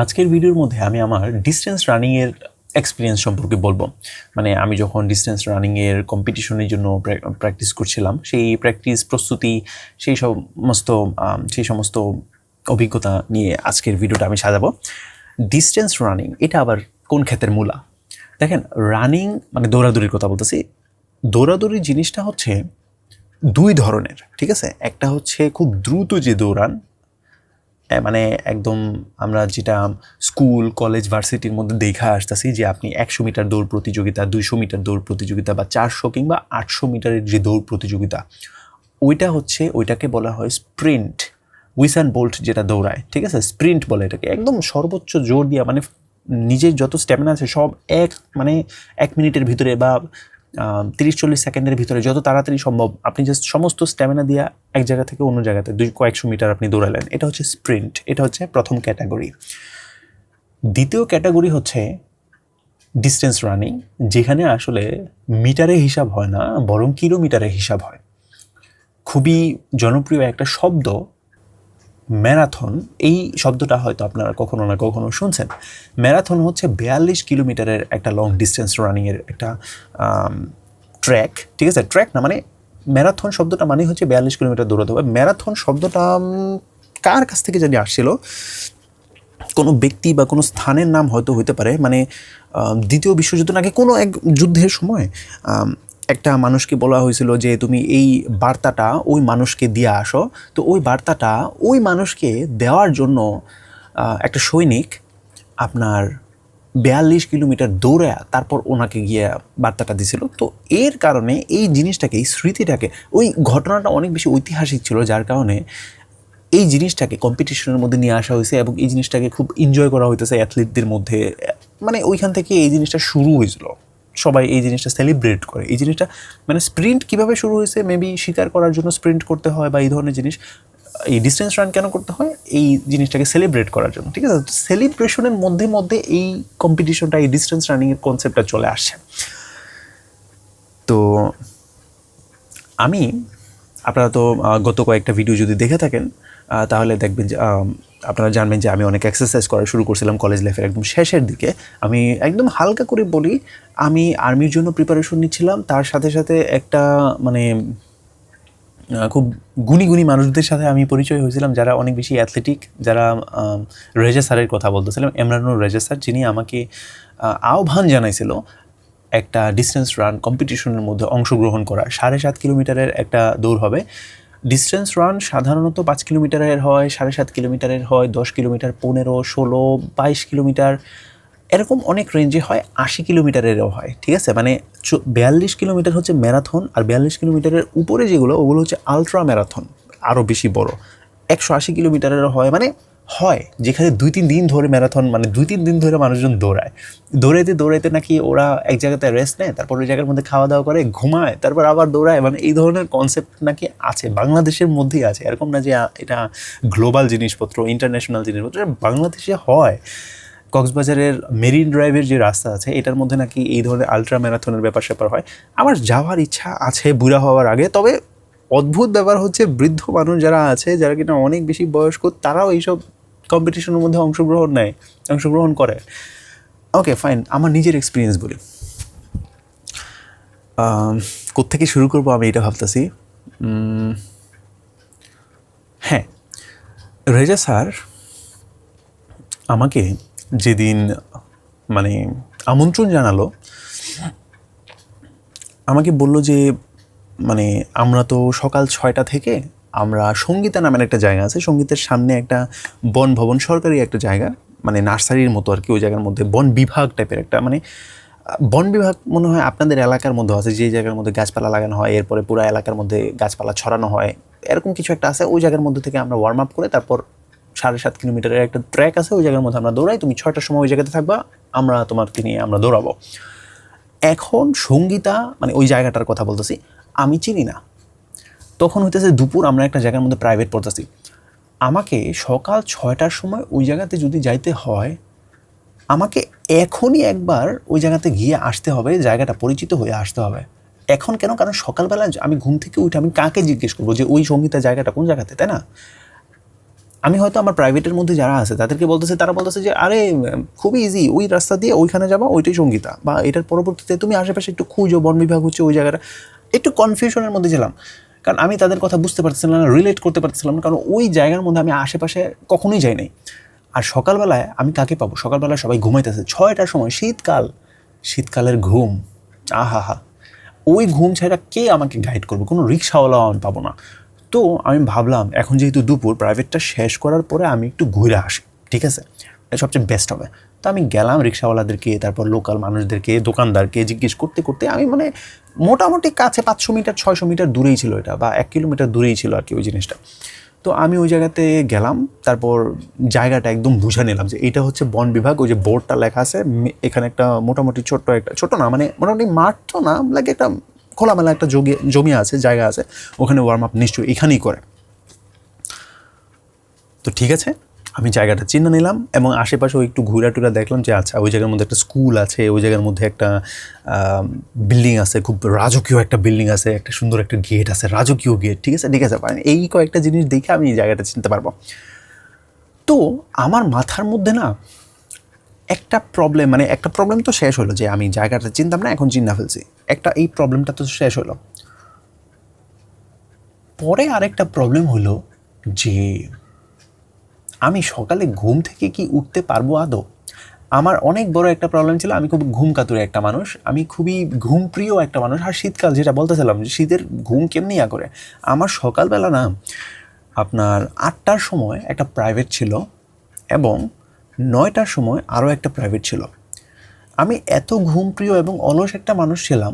আজকের ভিডিওর মধ্যে আমি আমার ডিস্টেন্স রানিংয়ের এক্সপিরিয়েন্স সম্পর্কে বলবো। মানে আমি যখন ডিস্টেন্স রানিংয়ের কম্পিটিশনের জন্য প্র্যাকটিস করছিলাম, সেই প্র্যাকটিস প্রস্তুতি সেই সমস্ত অভিজ্ঞতা নিয়ে আজকের ভিডিওটা আমি সাজাবো। ডিস্টেন্স রানিং এটা আবার কোন ক্ষেত্রের মূলা? দেখেন, রানিং মানে দৌড়াদৌড়ির কথা বলতেছি। দৌড়াদৌড়ি জিনিসটা হচ্ছে দুই ধরনের, ঠিক আছে? একটা হচ্ছে খুব দ্রুত যে দৌড়ান, মানে একদম আমরা যেটা স্কুল কলেজ ভার্সিটির মধ্যে দেখা আসতেছি যে আপনি 100 মিটার দৌড় প্রতিযোগিতা, 200 মিটার দৌড় প্রতিযোগিতা বা 400 কিংবা 800 মিটারের যে দৌড় প্রতিযোগিতা, ওইটাকে বলা হয় স্প্রিন্ট। উইসান বোল্ট যেটা দৌড়ায়, ঠিক আছে, স্প্রিন্ট বলে এটাকে। একদম সর্বোচ্চ জোর দিয়া, মানে নিজের যত স্ট্যামিনা আছে সব এক মিনিটের ভিতরে বা 30-40 সেকেন্ডের ভিতরে যত তাড়াতাড়ি সম্ভব আপনি জাস্ট সমস্ত স্ট্যামিনা দিয়ে এক জায়গা থেকে অন্য জায়গাতে কয়েকশো মিটার আপনি দৌড়ালেন। এটা হচ্ছে স্প্রিন্ট। এটা হচ্ছে প্রথম ক্যাটাগরি। দ্বিতীয় ক্যাটাগরি হচ্ছে ডিস্টেন্স রানিং, যেখানে আসলে মিটারে হিসাব হয় না, বরং কিলোমিটারে হিসাব হয়। খুবই জনপ্রিয় একটা শব্দ ম্যারাথন। এই শব্দটা হয়তো আপনারা কখনো না কখনো শুনছেন। ম্যারাথন হচ্ছে 42 কিলোমিটারের একটা লং ডিস্টেন্স রানিংয়ের একটা ট্র্যাক, ঠিক আছে? ট্র্যাক না, মানে ম্যারাথন শব্দটা মানে হচ্ছে 42 কিলোমিটার দৌড়াতে হবে। ম্যারাথন শব্দটা কার কাছ থেকে জানি আসছিল, কোনো ব্যক্তি বা কোনো স্থানের নাম হয়তো হতে পারে। মানে দ্বিতীয় বিশ্বযুদ্ধ নাকি কোনো এক যুদ্ধের সময় একটা মানুষকে বলা হয়েছিল যে তুমি এই বার্তাটা ওই মানুষকে দিয়ে আসো। তো ওই বার্তাটা ওই মানুষকে দেওয়ার জন্য একটা সৈনিক আপনার 42 কিলোমিটার দৌড়ে তারপর ওনাকে গিয়ে বার্তাটা দিছিল। তো এর কারণে এই জিনিসটাকে, এই স্মৃতিটাকে, ওই ঘটনাটা অনেক বেশি ঐতিহাসিক ছিল, যার কারণে এই জিনিসটাকে কম্পিটিশনের মধ্যে নিয়ে আসা হয়েছে এবং এই জিনিসটাকে খুব এনজয় করা হইতেছে অ্যাথলিটদের মধ্যে। মানে ওইখান থেকে এই জিনিসটা শুরু হয়েছিল, সবাই এই জিনিসটা সেলিব্রেট করে। এই জিনিসটা মানে স্প্রিন্ট কীভাবে শুরু হয়েছে, মেবি শিকার করার জন্য স্প্রিন্ট করতে হয় বা এই ধরনের জিনিস। এই ডিস্টেন্স রান কেন করতে হয়? এই জিনিসটাকে সেলিব্রেট করার জন্য, ঠিক আছে? সেলিব্রেশনের মধ্যে মধ্যে এই কম্পিটিশনটা, এই ডিস্টেন্স রানিংয়ের কনসেপ্টটা চলে আসছে। তো আপনারা তো গত কয়েকটা ভিডিও যদি দেখে থাকেন তাহলে দেখবেন যে আপনারা জানবেন যে আমি অনেক এক্সারসাইজ করা শুরু করছিলাম কলেজ লাইফের একদম শেষের দিকে। আমি একদম হালকা করে বলি, আমি আর্মির জন্য প্রিপারেশন নিচ্ছিলাম। তার সাথে সাথে একটা মানে খুব গুণী মানুষদের সাথে আমি পরিচয় হয়েছিলাম, যারা অনেক বেশি অ্যাথলেটিক, যারা রেজা স্যারের কথা বলতেছিলাম, এমরানুর রেজা স্যার, যিনি আমাকে আহ্বান জানাইছিল একটা ডিস্টেন্স রান কম্পিটিশনের মধ্যে অংশগ্রহণ করা। 7.5 কিলোমিটারের একটা দৌড় হবে। ডিস্টেন্স রান সাধারণত 5 কিলোমিটারের হয়, 7.5 কিলোমিটারের হয়, 10 কিলোমিটার, 15, 16, 22 কিলোমিটার, এরকম অনেক রেঞ্জে হয়। 80 কিলোমিটারেরও হয়, ঠিক আছে? মানে 42 কিলোমিটার হচ্ছে ম্যারাথন, আর 42 কিলোমিটারের উপরে যেগুলো ওগুলো হচ্ছে আলট্রা ম্যারাথন, আরও বেশি বড়। 180 কিলোমিটারেরও হয়, যেখানে 2-3 দিন ধরে ম্যারাথন, মানে 2-3 দিন ধরে মানুষজন দৌড়াইতে নাকি ওরা এক জায়গাতে রেস্ট নেয়, তারপর ওই জায়গার মধ্যে খাওয়া দাওয়া করে, ঘুমায়, তারপর আবার দৌড়ায়। মানে এই ধরনের কনসেপ্ট নাকি আছে, বাংলাদেশের মধ্যেই আছে। এরকম না যে এটা গ্লোবাল জিনিসপত্র, ইন্টারন্যাশনাল জিনিসপত্র, বাংলাদেশে হয়। কক্সবাজারের মেরিন ড্রাইভের যে রাস্তা আছে, এটার মধ্যে নাকি এই ধরনের আলট্রা ম্যারাথনের ব্যাপার স্যাপার হয়। আমার যাওয়ার ইচ্ছা আছে বুড়া হওয়ার আগে। তবে অদ্ভুত ব্যাপার হচ্ছে, বৃদ্ধ মানুষ যারা আছে, যারা কিনা অনেক বেশি বয়স্ক, তারাও এইসব কম্পিটিশনের মধ্যে অংশগ্রহণ করে। ওকে, ফাইন। আমার নিজের এক্সপিরিয়েন্স বলি। কোত্থেকে শুরু করবো আমি এটা ভাবতেছি। হ্যাঁ, রেজা স্যার আমাকে যেদিন মানে আমন্ত্রণ জানালো, আমাকে বলল যে মানে আমরা তো সকাল 6টা থেকে আমরা সঙ্গীতা নামের একটা জায়গা আছে, সঙ্গীতের সামনে একটা বন ভবন, সরকারি একটা জায়গা, মানে নার্সারির মতো আর কি। ওই জায়গার মধ্যে বন বিভাগ টাইপের একটা, মানে বন বিভাগ মনে হয় আপনাদের এলাকার মধ্যে আছে, যে জায়গার মধ্যে গাছপালা লাগানো হয়, এরপরে পুরো এলাকার মধ্যে গাছপালা ছড়ানো হয়, এরকম কিছু একটা আছে। ওই জায়গার মধ্যে থেকে আমরা ওয়ার্ম আপ করে তারপর 7.5 কিলোমিটারের একটা ট্র্যাক আছে, ওই জায়গার মধ্যে আমরা দৌড়াই। তুমি 6টার সময় ওই জায়গাতে থাকবা, আমরা তোমাকে নিয়ে আমরা দৌড়াবো। এখন সঙ্গীতা মানে ওই জায়গাটার কথা বলতেছি, আমি চিনি না। তখন হইতেছে দুপুর, আমরা একটা জায়গার মধ্যে প্রাইভেট পড়তেছি। আমাকে সকাল 6টার সময় ওই জায়গাতে যদি যাইতে হয়, আমাকে এখনই একবার ওই জায়গাতে গিয়ে আসতে হবে, জায়গাটা পরিচিত হয়ে আসতে হবে। এখন কেন? কারণ সকালবেলা আমি ঘুম থেকে উঠে আমি কাকে জিজ্ঞেস করবো যে ওই সঙ্গীতা জায়গাটা কোন জায়গাতে, তাই না? আমি হয়তো আমার প্রাইভেটের মধ্যে যারা আছে তাদেরকে বলতেছে, তারা বলতেছে যে আরে খুবই ইজি, ওই রাস্তা দিয়ে ওইখানে যাবা, ওইটাই সঙ্গীতা, বা এটার পরবর্তীতে তুমি আশেপাশে একটু খুঁজো, বন বিভাগ হচ্ছে ওই জায়গাটা। একটু কনফিউশনের মধ্যে ছিলাম, কারণ আমি তাদের কথা বুঝতে পারছিলাম না, রিলেট করতে পারছিলাম না, কারণ ওই জায়গার মধ্যে আমি আশেপাশে কখনোই যাই নাই। আর সকালবেলায় আমি কাকে পাবো? সকালবেলায় সবাই ঘুমাইতেছে, 6টার সময়, শীতকালের ঘুম, আহা হা, ওই ঘুম ছাড়া কে আমাকে গাইড করবে? কোনো রিক্সাওয়ালাও আমি পাবো না। তো আমি ভাবলাম এখন যেহেতু দুপুর, প্রাইভেটটা শেষ করার পরে আমি একটু ঘুরে আসি, ঠিক আছে, এটা সবচেয়ে বেস্ট হবে। তো আমি গেলাম রিক্সাওয়ালাদেরকে, তারপর লোকাল মানুষদেরকে, দোকানদারকে জিজ্ঞেস করতে করতে আমি মানে মোটামুটি কাছে 500 মিটার 600 মিটার দূরেই ছিল এটা, বা 1 কিলোমিটার দূরেই ছিল আর কি ওই জিনিসটা। তো আমি ওই জায়গাতে গেলাম, তারপর জায়গাটা একদম বুঝে নিলাম যে এটা হচ্ছে বন বিভাগ। ওই যে বোর্ডটা লেখা আছে, এখানে একটা মোটামুটি ছোট্ট না, মানে মোটামুটি মাঠ তো না, লাগে একটা খোলামেলা একটা জমি আছে, জায়গা আছে, ওখানে ওয়ার্ম আপ নিশ্চয়ই এখানেই করে। তো ঠিক আছে, আমি জায়গাটা চিনে নিলাম এবং আশেপাশেও একটু ঘুরা টুরা দেখলাম যে আচ্ছা ওই জায়গার মধ্যে একটা স্কুল আছে, ওই জায়গার মধ্যে একটা বিল্ডিং আছে, খুব রাজকীয় একটা বিল্ডিং আছে, একটা সুন্দর একটা গেট আছে, রাজকীয় গেট, ঠিক আছে এই কয়েকটা জিনিস দেখে আমি এই জায়গাটা চিনতে পারবো। তো আমার মাথার মধ্যে না একটা প্রবলেম, মানে একটা প্রবলেম তো শেষ হলো যে আমি জায়গাটা চিনতাম না, এখন চিন্তা ফেলছি, এই প্রবলেমটা তো শেষ হলো। পরে আরেকটা প্রবলেম হলো যে আমি সকালে ঘুম থেকে কি উঠতে পারবো আদৌ? আমার অনেক বড় একটা প্রবলেম ছিল, আমি খুব ঘুম কাতুরে একটা মানুষ, আমি খুবই ঘুমপ্রিয় একটা মানুষ। আর শীতকাল, যেটা বলতেছিলাম, যে শীতের ঘুম কেমনি করে, আমার সকালবেলা না আপনার 8টার সময় একটা প্রাইভেট ছিল এবং 9টার সময় আরও একটা প্রাইভেট ছিল। আমি এত ঘুমপ্রিয় এবং অলস একটা মানুষ ছিলাম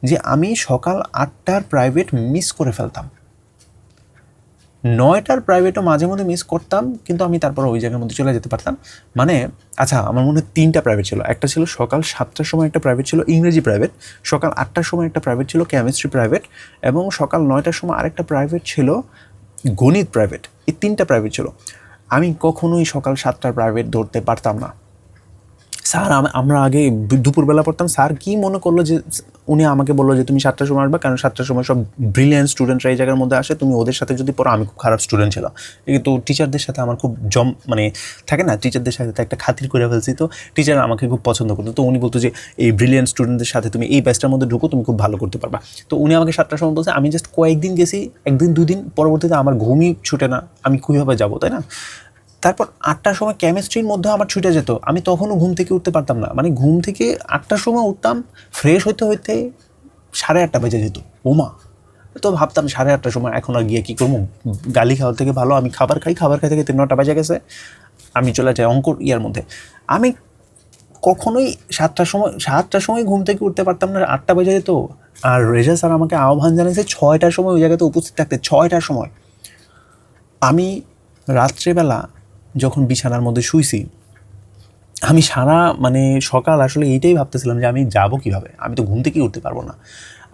যে আমি সকাল 8টার প্রাইভেট মিস করে ফেলতাম, 9টার প্রাইভেটও মাঝে মধ্যে মিস করতাম, কিন্তু আমি তারপর ওই জায়গার মধ্যে চলে যেতে পারতাম। মানে আচ্ছা, আমার মনে হয় 3টা প্রাইভেট ছিল। একটা ছিল সকাল 7টার সময় একটা প্রাইভেট ছিল ইংরেজি প্রাইভেট, সকাল 8টার সময় একটা প্রাইভেট ছিল কেমিস্ট্রি প্রাইভেট, এবং সকাল 9টার সময় আরেকটা প্রাইভেট ছিল গণিত প্রাইভেট। এই 3টা প্রাইভেট ছিল। আমি কখনোই সকাল 7টার প্রাইভেট ধরতে পারতাম না। স্যার, আমরা আগে দুপুরবেলা পড়তাম, স্যার কি মনে করলো যে উনি আমাকে বললো যে তুমি 7টার সময় আসবা, কারণ 7টার সময় সব ব্রিলিয়ান্ট স্টুডেন্টরা এই জায়গার মধ্যে আসে, তুমি ওদের সাথে যদি পড়ো। আমি খুব খারাপ স্টুডেন্ট ছিলাম, কিন্তু টিচারদের সাথে আমার খুব মানে থাকে না, টিচারদের সাথে একটা খাতির করে ফেলছি, তো টিচার আমাকে খুব পছন্দ করতো। তো উনি বলতো যে এই ব্রিলিয়ান্ট স্টুডেন্টদের সাথে তুমি এই ব্যাচটার মধ্যে ঢুকো, তুমি খুব ভালো করতে পারবা। তো উনি আমাকে 7টার সময় বলছে। আমি জাস্ট কয়েকদিন গেছি, 1 দিন 2 দিন, পরবর্তীতে আমার ঘুমই ছুটে না, আমি কীভাবে যাবো, তাই না? তারপর 8টার সময় কেমিস্ট্রির মধ্যে আমার ছুটে যেত, আমি তখনও ঘুম থেকে উঠতে পারতাম না। মানে ঘুম থেকে 8টার সময় উঠতাম, ফ্রেশ হইতে 8:30 বেজে যেত। ওমা! তো ভাবতাম 8:30টার সময় এখন আর গিয়ে কী করবো, গালি খাওয়ার থেকে ভালো আমি খাবার খাইতে খাইতে 9টা বেজে গেছে, আমি চলে যাই অঙ্কর ইয়ার মধ্যে। আমি কখনোই 7টার সময় ঘুম থেকে উঠতে পারতাম না, 8টা বেজে যেত। আর রেজা স্যার আমাকে আহ্বান জানিয়েছে 6টার সময় ওই জায়গাতে উপস্থিত থাকতে, 6টার সময়। আমি রাত্রেবেলা যখন বিছানার মধ্যে শুইছি, আমি মানে সকাল আসলে এইটাই ভাবতেছিলাম যে আমি যাব কীভাবে, আমি তো ঘুম থেকেই উঠতে পারবো না।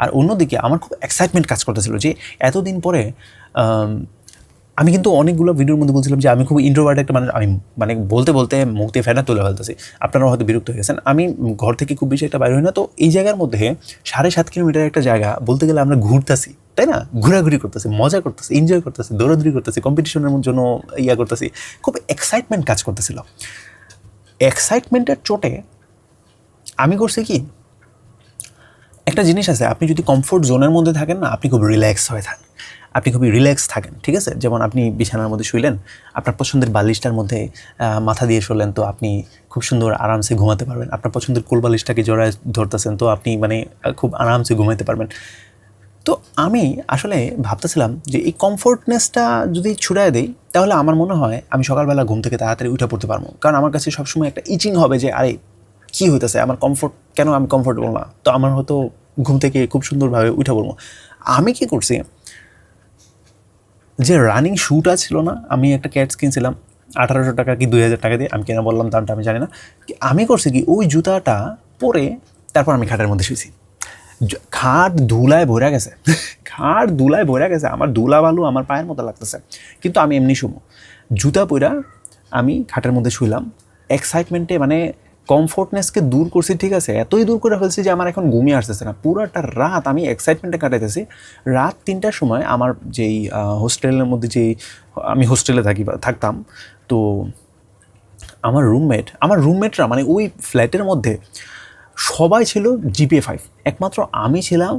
আর অন্যদিকে আমার খুব এক্সাইটমেন্ট কাজ করতেছিল যে এতদিন পরে আমি কিন্তু অনেকগুলো ভিডিওর মধ্যে বলছিলাম যে আমি খুব ইন্ট্রোভার্ট একটা মানুষ, আমি মানে বলতে বলতে মুখ দিয়ে ফেনা তুলে ফেলতেছি, আপনারা হয়তো বিরক্ত হয়ে গেছেন। আমি ঘর থেকে খুব বেশি একটা বাইরে হই না, তো এই জায়গার মধ্যে 7.5 কিলোমিটার একটা জায়গা, বলতে গেলে আমরা ঘুরতেছি, তাই না, ঘোরাঘুরি করতেছি, মজা করতেছি, এনজয় করতেছি, দৌড়াদৌড়ি করতেছি, কম্পিটিশনের জন্য করতেছি, খুব এক্সাইটমেন্ট কাজ করতেছিল। এক্সাইটমেন্টের চোটে আমি করছি কি, একটা জিনিস আছে, আপনি যদি কমফোর্ট জোনের মধ্যে থাকেন না, আপনি খুব রিল্যাক্স হয়ে থাকেন, আপনি খুবই রিল্যাক্স থাকেন, ঠিক আছে। যেমন আপনি বিছানার মধ্যে শুইলেন, আপনার পছন্দের বালিশটার মধ্যে মাথা দিয়ে শুলেন, তো আপনি খুব সুন্দর আরামসে ঘুমাতে পারবেন। আপনার পছন্দের কোল বালিশটাকে জড়ায় ধরতেছেন, তো আপনি মানে খুব আরামসে ঘুমাতে পারবেন। তো আমি আসলে ভাবতেছিলাম যে এই কমফোর্টনেসটা যদি ছুড়ায় দিই, তাহলে আমার মনে হয় আমি সকালবেলা ঘুম থেকে তাড়াতাড়ি উঠে পড়তে পারবো। কারণ আমার কাছে সবসময় একটা ইচিং হবে যে আরে কী হইতেছে, আমার কেন আমি কমফোর্টেবল না, তো আমার হয়তো ঘুম থেকে খুব সুন্দরভাবে উঠে পড়বো। আমি কি করছি, যে রানিং শ্যুটা ছিল না, আমি একটা ক্যাটস কিনছিলাম 1800 টাকা কি 2000 টাকা দিয়ে, আমি কেন বললাম দামটা আমি জানি না। আমি করছি কি, ওই জুতাটা পরে তারপর আমি খাটের মধ্যে শুয়েছি। খাট ধুলায় ভরে গেছে, আমার ধুলা বালু আমার পায়ের মতো লাগতেছে, কিন্তু আমি এমনি শুবো। জুতা পইরা আমি খাটের মধ্যে শুইলাম, এক্সাইটমেন্টে মানে কমফোর্টনেসকে দূর করছি, ঠিক আছে, এতই দূর করে ফেলছি যে আমার এখন ঘুমিয়ে আসতেছে না। পুরাটা রাত আমি এক্সাইটমেন্টে কাটাইতেছি। রাত 3টার সময় আমার যেই হোস্টেলের মধ্যে আমি হোস্টেলে থাকতাম, তো আমার রুমমেটরা মানে ওই ফ্ল্যাটের মধ্যে সবাই ছিল জিপিএ 5, একমাত্র আমি ছিলাম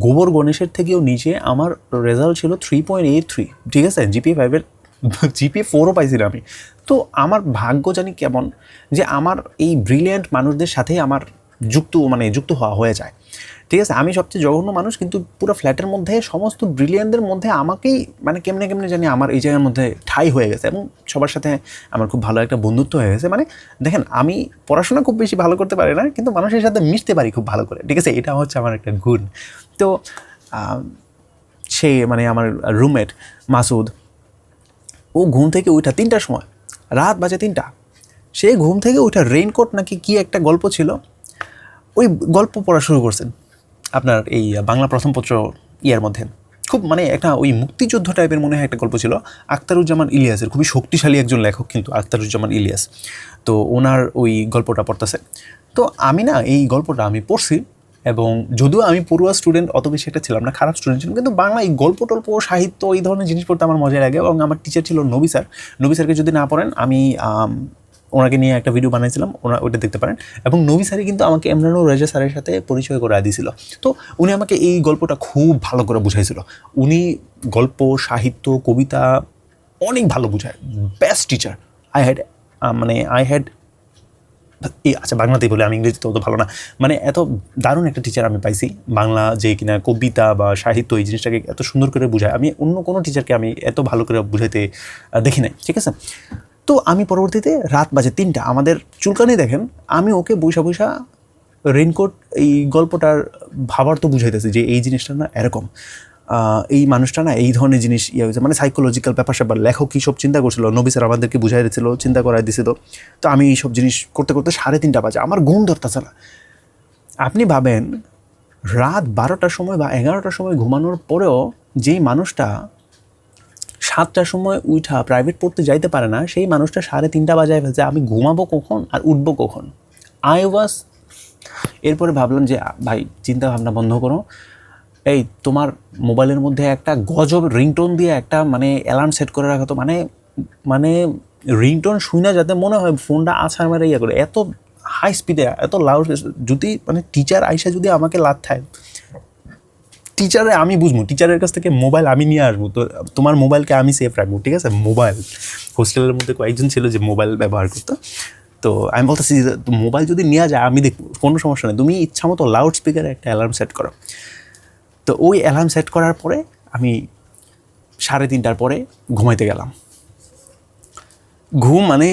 গোবর গণেশের থেকেও নিচে। আমার রেজাল্ট ছিল 3.83, ঠিক আছে, জিপিএ 5-এর জিপিএ 4ও পাইছি না আমি। তো আমার ভাগ্য জানি কেমন যে আমার এই ব্রিলিয়ান্ট মানুষদের সাথেই আমার যুক্ত হওয়া হয়ে যায়, ঠিক আছে। আমি সবচেয়ে জঘন্য মানুষ, কিন্তু পুরো ফ্ল্যাটের মধ্যে সমস্ত ব্রিলিয়ান্টদের মধ্যে আমাকেই মানে কেমনে কেমনে জানি আমার এই জায়গার মধ্যে ঠাঁই হয়ে গেছে, এবং সবার সাথে আমার খুব ভালো একটা বন্ধুত্ব হয়ে গেছে। মানে দেখেন, আমি পড়াশোনা খুব বেশি ভালো করতে পারি না, কিন্তু মানুষের সাথে মিশতে পারি খুব ভালো করে, ঠিক আছে, এটা হচ্ছে আমার একটা গুণ। তো সে মানে আমার রুমমেট মাসুদ, ও ঘুম থেকে উঠা 3টার সময়, রাত বাজে 3টা, সে ঘুম থেকে উঠা রেইনকোট নাকি কি একটা গল্প ছিল, ওই গল্প পড়া শুরু করছেন আপনার এই বাংলা প্রথম পত্র ইয়ার মধ্যে। খুব মানে একটা ওই মুক্তিযুদ্ধ টাইপের মনে হয় একটা গল্প ছিল, আখতারুজ্জামান ইলিয়াসের, খুবই শক্তিশালী একজন লেখক কিন্তু আখতারুজ্জামান ইলিয়াস। তো ওনার ওই গল্পটা পড়তেছে। তো আমি না এই গল্পটা আমি পড়ছি, এবং যদিও আমি পড়ুয়া স্টুডেন্ট অত বেশি একটা ছিলাম না, খারাপ স্টুডেন্ট ছিলাম, কিন্তু বাংলা এই গল্প টল্প সাহিত্য এই ধরনের জিনিস পড়তে আমার মজা লাগে। এবং আমার টিচার ছিল নবী স্যার। নবী স্যারকে যদি না পড়েন, আমি ওনাকে নিয়ে একটা ভিডিও বানাইছিলাম, ওটা দেখতে পারেন। এবং নবী স্যারই কিন্তু আমাকে এমরানুর রেজা স্যারের সাথে পরিচয় করে দিয়েছিল। তো উনি আমাকে এই গল্পটা খুব ভালো করে বুঝাইছিল। উনি গল্প, সাহিত্য, কবিতা অনেক ভালো বুঝায়, বেস্ট টিচার আই হ্যাড আচ্ছা বাংলাতেই বলে, আমি ইংরেজিতে অত ভালো না, মানে এত দারুণ একটা টিচার আমি পাইছি। বাংলা যে কিনা কবিতা বা সাহিত্য এই জিনিসটাকে এত সুন্দর করে বুঝায়, আমি অন্য কোনো টিচারকে আমি এত ভালো করে বুঝাইতে দেখি নাই, ঠিক আছে। তো আমি পরবর্তীতে রাত বাজে 3টা, আমাদের চুলকানি দেখেন, আমি ওকে বৈশা রেইনকোট এই গল্পটার ভাবার তো বুঝাইতেছি যে এই জিনিসটা না এরকম, এই মানুষটা না এই ধরনের জিনিস ইয়ে হয়েছে, মানে সাইকোলজিক্যাল ব্যাপার স্যাপার লেখক কী সব চিন্তা করছিল, নবী স্যার আমাদেরকে বুঝাই দিয়েছিল, চিন্তা করাই দিয়েছিল। তো আমি এই সব জিনিস করতে করতে 3:30 বাজে, আমার ঘুম ধরতেছে না। আপনি ভাবেন, রাত 12টার সময় বা 11টার সময় ঘুমানোর পরেও যেই মানুষটা 7টার সময় উঠা প্রাইভেট পড়তে যাইতে পারে না, সেই মানুষটা 3:30 বাজায় ফেলছে, আমি ঘুমাবো কখন আর উঠবো কখন? এরপরে ভাবলাম যে ভাই চিন্তা ভাবনা বন্ধ করো, এই তোমার মোবাইলের মধ্যে একটা গজব রিংটোন দিয়ে একটা মানে অ্যালার্ম সেট করে রাখো। তো মানে রিংটোন শুনে যাতে মনে হয় ফোনটা আছাড় মেরে ইয়ে করে, এত হাই স্পিডে এত লাউড, যদি মানে টিচার আইসা যদি আমাকে লাথ টিচারে আমি বুঝবো, টিচারের কাছ থেকে মোবাইল আমি নিয়ে আসবো, তো তোমার মোবাইলকে আমি সেফ রাখবো, ঠিক আছে। মোবাইল হোস্টেলের মধ্যে কয়েকজন ছিল যে মোবাইল ব্যবহার করতো, তো আমি বলতেছি যে মোবাইল যদি নেওয়া যায় আমি দেখবো, কোনো সমস্যা নেই, তুমি ইচ্ছা মতো লাউড স্পিকারে একটা অ্যালার্ম সেট করো। তো ওই অ্যালার্ম সেট করার পরে আমি 3:30টার পরে ঘুমাইতে গেলাম। ঘুম মানে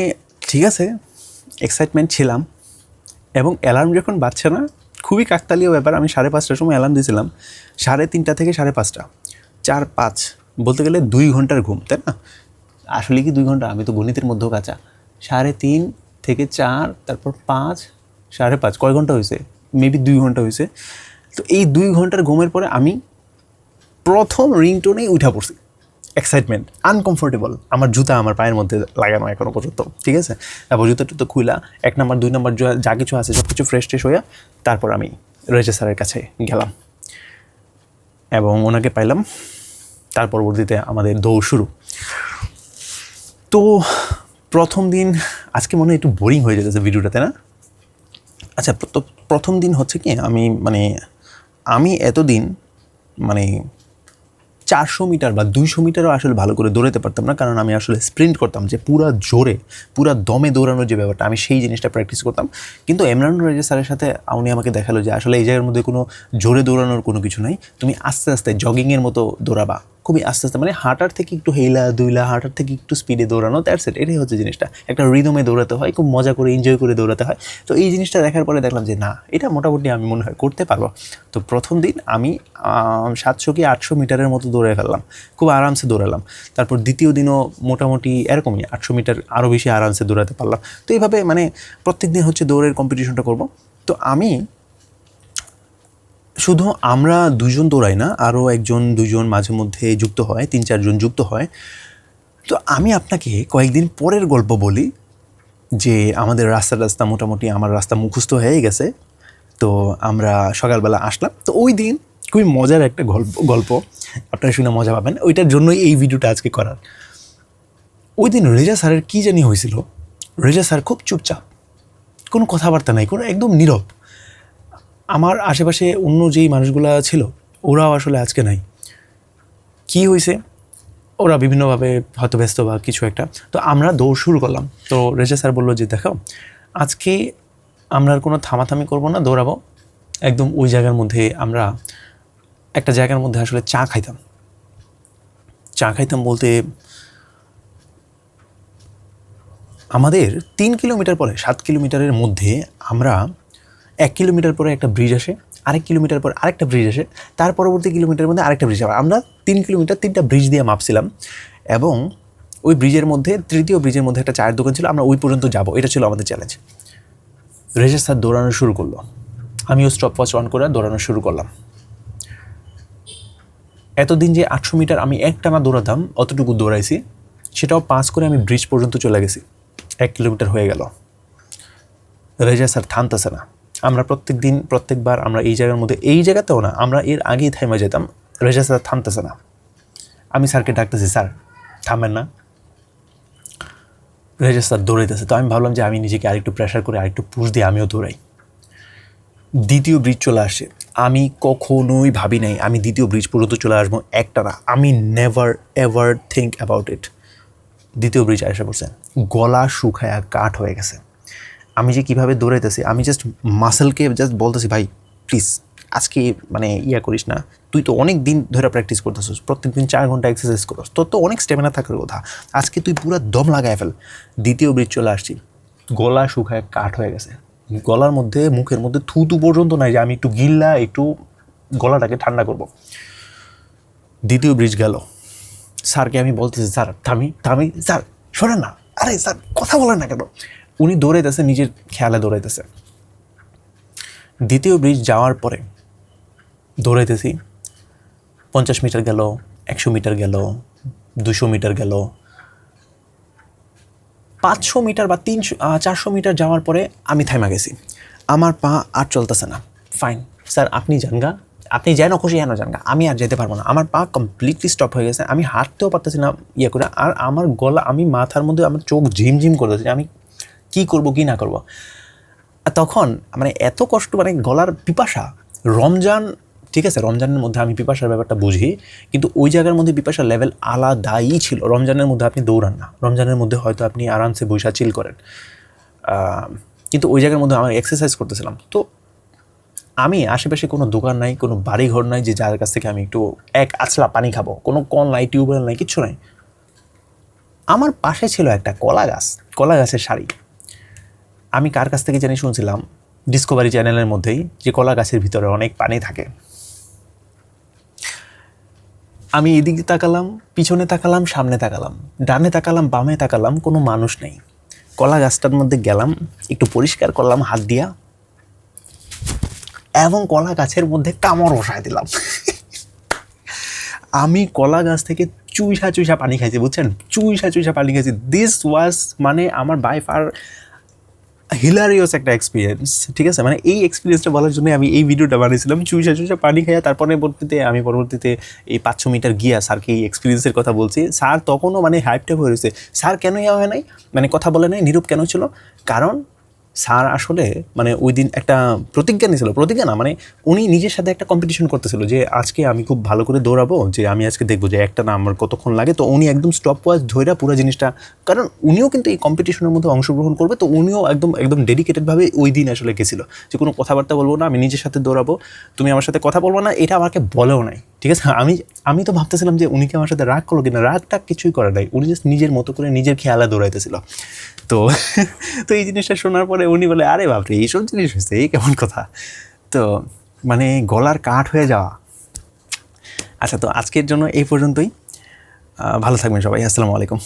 ঠিক আছে, এক্সাইটমেন্ট ছিলাম, এবং অ্যালার্ম যখন বাজছে না, খুবই কাকতালীয় ব্যাপার, আমি 5:30টার সময় অ্যালার্ম দিয়েছিলাম, 3:30 থেকে 5:30, 4-5 বলতে গেলে 2 ঘন্টার ঘুম, তাই না? আসলে কি 2 ঘন্টা? আমি তো গণিতের মধ্যেও কাঁচা। 3:30 থেকে 4, তারপর 5, 5:30, কয় ঘন্টা হয়েছে? মেবি 2 ঘন্টা হয়েছে। তো এই 2 ঘন্টার ঘুমের পরে আমি প্রথম রিংটোনেই উঠা পড়ছি। এক্সাইটমেন্ট, আনকমফোর্টেবল, আমার জুতা আমার পায়ের মধ্যে লাগানো এখনও পর্যন্ত, ঠিক আছে। তারপর জুতাটা তো খুইলা 1 নাম্বার 2 নাম্বার যা কিছু আছে সব কিছু ফ্রেশ হয়ে তারপর আমি রেজা স্যারের কাছে গেলাম এবং ওনাকে পাইলাম। তার পরবর্তীতে আমাদের দৌড় শুরু। তো প্রথম দিন, আজকে মনে হয় একটু বোরিং হয়ে যেতেছে ভিডিওটাতে, না? আচ্ছা, তো প্রথম দিন হচ্ছে কি, আমি এতদিন মানে 400 মিটার বা 200 মিটারও আসলে ভালো করে দৌড়াতে পারতাম না, কারণ আমি আসলে স্প্রিন্ট করতাম, যে পুরা দমে দৌড়ানোর যে ব্যাপারটা, আমি সেই জিনিসটা প্র্যাকটিস করতাম। কিন্তু এমরানুর রেজা স্যারের সাথে উনি আমাকে দেখালো যে আসলে এই জায়গার মধ্যে কোনো জোরে দৌড়ানোর কোনো কিছু নাই, তুমি আস্তে আস্তে জগিংয়ের মতো দৌড়াবা, খুবই আস্তে আস্তে, মানে হাঁটার থেকে একটু হেলা দুইলা, হাঁটার থেকে একটু স্পিডে দৌড়ানো, দ্যাটস ইট। এটাই হচ্ছে জিনিসটা, একটা রিদমে দৌড়াতে হয়, খুব মজা করে এনজয় করে দৌড়াতে হয়। তো এই জিনিসটা দেখার পরে দেখলাম যে না, এটা মোটামুটি আমি মনে হয় করতে পারবো। তো প্রথম দিন আমি 700 কি 800 মিটারের মতো দৌড়ে ফেললাম, খুব আরামসে দৌড়ালাম। তারপর দ্বিতীয় দিনও মোটামুটি এরকমই 800 মিটার আরও বেশি আরামসে দৌড়াতে পারলাম। তো এইভাবে মানে প্রত্যেক দিন হচ্ছে দৌড়ের কম্পিটিশনটা করব। তো শুধু আমরা 2 জন দৌড়াই না, আরও 1 জন 2 জন মাঝে মধ্যে যুক্ত হয়, 3-4 জন যুক্ত হয়। তো আমি আপনাকে কয়েকদিন পরের গল্প বলি যে আমাদের রাস্তা মোটামুটি আমার রাস্তা মুখস্থ হয়ে গেছে। তো আমরা সকালবেলা আসলাম। তো ওই দিন খুবই মজার একটা গল্প আপনারা শুনে মজা পাবেন, ওইটার জন্যই এই ভিডিওটা আজকে করার। ওই দিন রেজা স্যারের কী জানি হয়েছিল, রেজা স্যার খুব চুপচাপ, কোনো কথাবার্তা নাই, কোনো একদম নীরব। আমার আশেপাশে অন্য যেই মানুষগুলো ছিল ওরাও আসলে আজকে নাই। কি হয়েছে, ওরা বিভিন্নভাবে হয়তো ব্যস্ত বা কিছু একটা। তো আমরা দৌড় শুরু করলাম। তো রেজা স্যার বললো যে দেখো আজকে আমরা আর কোনো থামাথামি করবো না, দৌড়াবো একদম ওই জায়গার মধ্যে। আমরা একটা জায়গার মধ্যে আসলে চা খাইতাম বলতে আমাদের 3 কিলোমিটার পরে 7 কিলোমিটারের মধ্যে আমরা 1 কিলোমিটার পরে একটা ব্রিজ আসে, 1 কিলোমিটার পর আরেকটা ব্রিজ আসে, তার পরবর্তী কিলোমিটারের মধ্যে আরেকটা ব্রিজ। আমরা 3 কিলোমিটার 3টা ব্রিজ দিয়ে মাপছিলাম, এবং ওই ব্রিজের মধ্যে তৃতীয় ব্রিজের মধ্যে একটা চায়ের দোকান ছিল, আমরা ওই পর্যন্ত যাব, এটা ছিল আমাদের চ্যালেঞ্জ। রেজা স্যার দৌড়ানো শুরু করলো, আমিও স্টপ ওয়াচ অন করে দৌড়ানো শুরু করলাম। এতদিন যে 800 মিটার আমি একটানা দৌড়াতাম, অতটুকু দৌড়াইছি, সেটাও পাস করে আমি ব্রিজ পর্যন্ত চলে গেছি। 1 কিলোমিটার হয়ে গেল, রেজা স্যার থামতেছে না। আমরা প্রত্যেকবার আমরা এই জায়গার মধ্যে, এই জায়গাতেও না, আমরা এর আগেই থাইমা যেতাম, রেজা স্যার থামতেছে না। আমি স্যারকে ডাকতেছি, স্যার থামেন না। রেজা স্যার দৌড়াইতেছে। তো আমি ভাবলাম যে আমি নিজেকে আরেকটু প্রেশার করে আরেকটু পুশ দিয়ে আমিও দৌড়াই। দ্বিতীয় ব্রিজ চলে আসে। আমি কখনোই ভাবি নাই আমি দ্বিতীয় ব্রিজ পর্যন্ত চলে আসবো একটানা। আমি never ever think about it. দ্বিতীয় ব্রিজ এসে পড়ছে, গলা শুকায়া কাঠ হয়ে গেছে। আমি যে কীভাবে দৌড়াইতেছি, আমি জাস্ট মাসেলকে জাস্ট বলতেছি, ভাই প্লিজ আজকে মানে করিস না, তুই তো অনেক দিন ধরে প্র্যাকটিস করতেছিস, প্রত্যেকদিন 4 ঘন্টা এক্সারসাইজ করস, তোর তো অনেক স্ট্যামিনা থাকার কথা, আজকে তুই পুরো দম লাগায় ফেল। দ্বিতীয় ব্রিজ চলে আসছি, গলা শুকায় কাঠ হয়ে গেছে, গলার মধ্যে মুখের মধ্যে থুতু পর্যন্ত নাই যে আমি একটু গিল্লা একটু গলাটাকে ঠান্ডা করব। দ্বিতীয় ব্রিজ গেল, স্যারকে আমি বলতেছি, স্যার থামি স্যার শোনেন না, আরে স্যার কথা বলেন না কেন। উনি দৌড়াইতেছে, নিজের খেয়ালে দৌড়াইতেছে। দ্বিতীয় ব্রিজ যাওয়ার পরে দৌড়াইতেছি, 50 মিটার গেল, 100 মিটার গেল, 200 মিটার গেল, 500 মিটার বা 400 মিটার যাওয়ার পরে আমি থাইমা গেছি। আমার পা আর চলতেছে না। ফাইন স্যার, আপনি যান গা, আপনি যেন খুশি হেন যান গা, আমি আর যেতে পারবো না। আমার পা কমপ্লিটলি স্টপ হয়ে গেছে, আমি হাঁটতেও পারতেছি না করে। আর আমার গলা, আমি মাথার মধ্যে আমার চোখ ঝিমঝিম করতেছে, আমি কী করবো কি না করবো। আর তখন মানে এত কষ্ট, মানে গলার পিপাসা। রমজান, ঠিক আছে, রমজানের মধ্যে আমি পিপাসার ব্যাপারটা বুঝি, কিন্তু ওই জায়গার মধ্যে পিপাসার লেভেল আলাদাই ছিল। রমজানের মধ্যে আপনি দৌড়ান না, রমজানের মধ্যে হয়তো আপনি আরামসে বৈশা চিল করেন, কিন্তু ওই জায়গার মধ্যে আমার এক্সারসাইজ করতেছিলাম। তো আমি আশেপাশে কোনো দোকান নাই, কোনো বাড়িঘর নাই যে যার কাছ থেকে আমি একটু এক আছলা পানি খাবো, কোনো কল নাই, টিউবওয়েল নাই, কিচ্ছু নাই। আমার পাশে ছিল একটা কলা গাছের সারি। আমি কার কাছ থেকে জানি শুনছিলাম, ডিসকভারি চ্যানেলের মধ্যেই, যে কলা গাছের ভিতরে অনেক পানি থাকে। আমি এদিকে তাকালাম, পিছনে তাকালাম, সামনে তাকালাম, ডানে তাকালাম, বামে তাকালাম, কোনো মানুষ নেই। কলা গাছটার মধ্যে গেলাম, একটু পরিষ্কার করলাম হাত দিয়া, এবং কলা গাছের মধ্যে কামড় বসায় দিলাম। আমি কলা গাছ থেকে চুইসা পানি খাইছি, বুঝছেন, চুইসা পানি খাইছি। দিস ওয়াজ মানে আমার বাই ফার হিলারিয়াস একটা এক্সপিরিয়েন্স, ঠিক আছে। মানে এই এক্সপিরিয়েন্সটা বলার জন্য আমি এই ভিডিওটা বানিয়েছিলাম, চুইসা পানি খাইয়া। তারপরে পরবর্তীতে এই 500 মিটার গিয়া স্যারকে এই এক্সপিরিয়েন্সের কথা বলছি। স্যার তখনও মানে হাইপটা হয়ে রয়েছে, স্যার কেন হয় নাই, মানে কথা বলে নাই, নীরব কেন ছিল, কারণ স্যার আসলে মানে ওই দিন একটা প্রতিজ্ঞা না, মানে উনি নিজের সাথে একটা কম্পিটিশন করতেছিল যে আজকে আমি খুব ভালো করে দৌড়াবো, যে আমি আজকে দেখবো যে একটা না আমার কতক্ষণ লাগে। তো উনি একদম স্টপ ওয়াচ ধরে পুরো জিনিসটা, কারণ উনিও কিন্তু এই কম্পিটিশনের মধ্যে অংশগ্রহণ করবে, তো উনিও একদম ডেডিকেটেডভাবে ওই দিন আসলে গেছিল যে কোনো কথাবার্তা বলবো না, আমি নিজের সাথে দৌড়াবো, তুমি আমার সাথে কথা বলবো না, এটা আমাকে বলেও নাই, ঠিক আছে। আমি তো ভাবতেছিলাম যে উনি কি আমার সাথে রাগ করলো কিনা, রাগটা কিছুই করে নাই, উনি জাস্ট নিজের মতো করে নিজের খেয়ালে দৌড়াইতেছিল। তো এই জিনিসটা শোনার পরে উনি বলে, আরে বাপরে এইসব জিনিস হয়েছে, এই কেমন কথা। তো মানে গলার কাঠ হয়ে যাওয়া। আচ্ছা, তো আজকের জন্য এই পর্যন্তই। ভালো থাকবেন সবাই, আসসালামু আলাইকুম।